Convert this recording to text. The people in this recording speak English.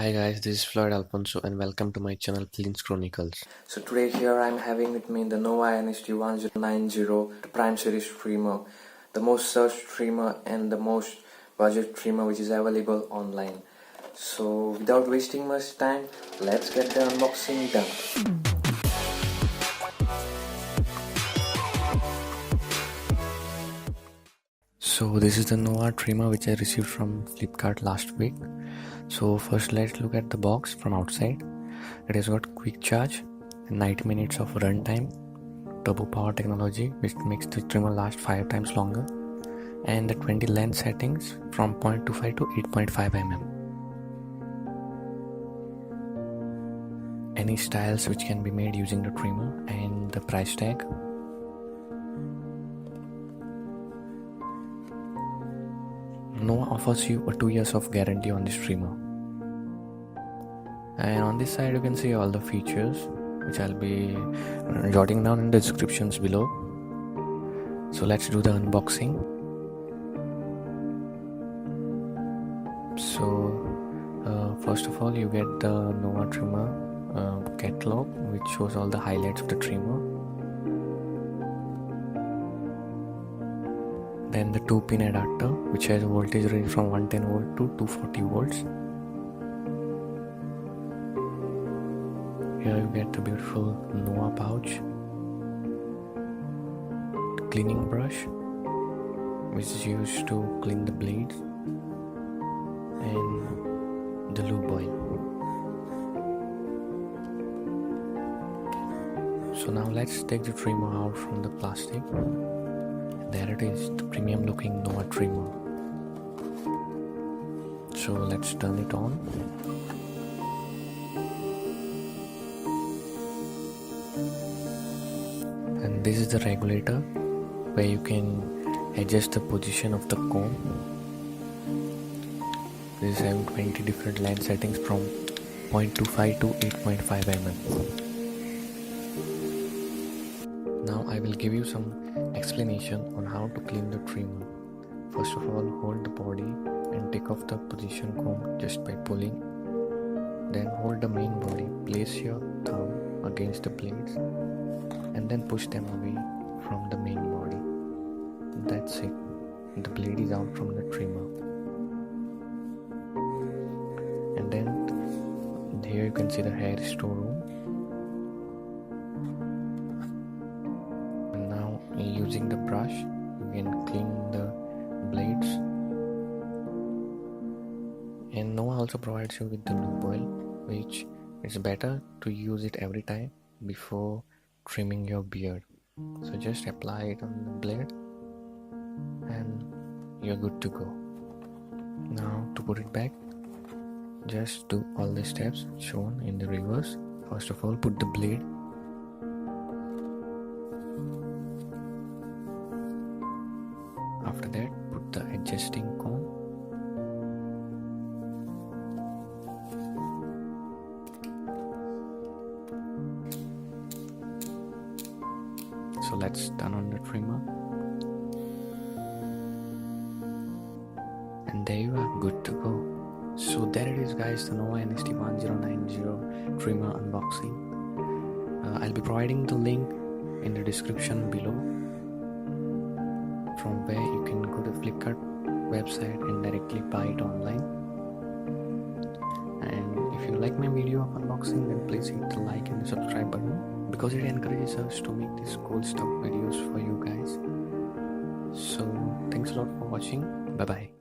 Hi guys, this is Floyd Alfonso and welcome to my channel Flins Chronicles. So today here I'm having with me the NOVA NHT 1090, the Prime Series trimmer, the most searched trimmer and the most budget trimmer which is available online. So without wasting much time, let's get the unboxing done. So this is the NOVA trimmer which I received from Flipkart last week. So first let's look at the box from outside. It has got quick charge, 90 minutes of runtime, turbo power technology which makes the trimmer last 5 times longer, and the 20 length settings from 0.25 to 8.5 mm. Any styles which can be made using the trimmer, and the price tag. NOVA offers you a 2 years of guarantee on this trimmer. And on this side you can see all the features which I'll be jotting down in the descriptions below. So let's do the unboxing. So first of all you get the NOVA trimmer catalog which shows all the highlights of the trimmer. Then the 2-pin adapter which has a voltage range from 110 volt to 240 volts. Here you get the beautiful NOVA pouch, the cleaning brush which is used to clean the blades, and the lube oil. So now let's take the trimmer out from the plastic. There it is, the premium looking NOVA trimmer. So let's turn it on. And this is the regulator where you can adjust the position of the comb. This is having 20 different length settings from 0.25 to 8.5 mm. Now I will give you some explanation on how to clean the trimmer. First of all, hold the body and take off the position comb just by pulling. Then hold the main body, place your thumb against the blades and then push them away from the main body. That's it. The blade is out from the trimmer. And then here you can see the hair store room. Using the brush you can clean the blades, and NOVA also provides you with the lube oil, which is better to use it every time before trimming your beard. So just apply it on the blade and you're good to go. Now to put it back, just do all the steps shown in the reverse. First of all, put the blade. After that, put the adjusting comb. So let's turn on the trimmer. And there you are, good to go. So there it is guys, the NOVA NHT 1090 trimmer unboxing. I'll be providing the link in the description below, from where you can go to Flipkart website and directly buy it online. And if you like my video of unboxing, then please hit the like and the subscribe button, because it encourages us to make these cool stuff videos for you guys. So thanks a lot for watching. Bye bye.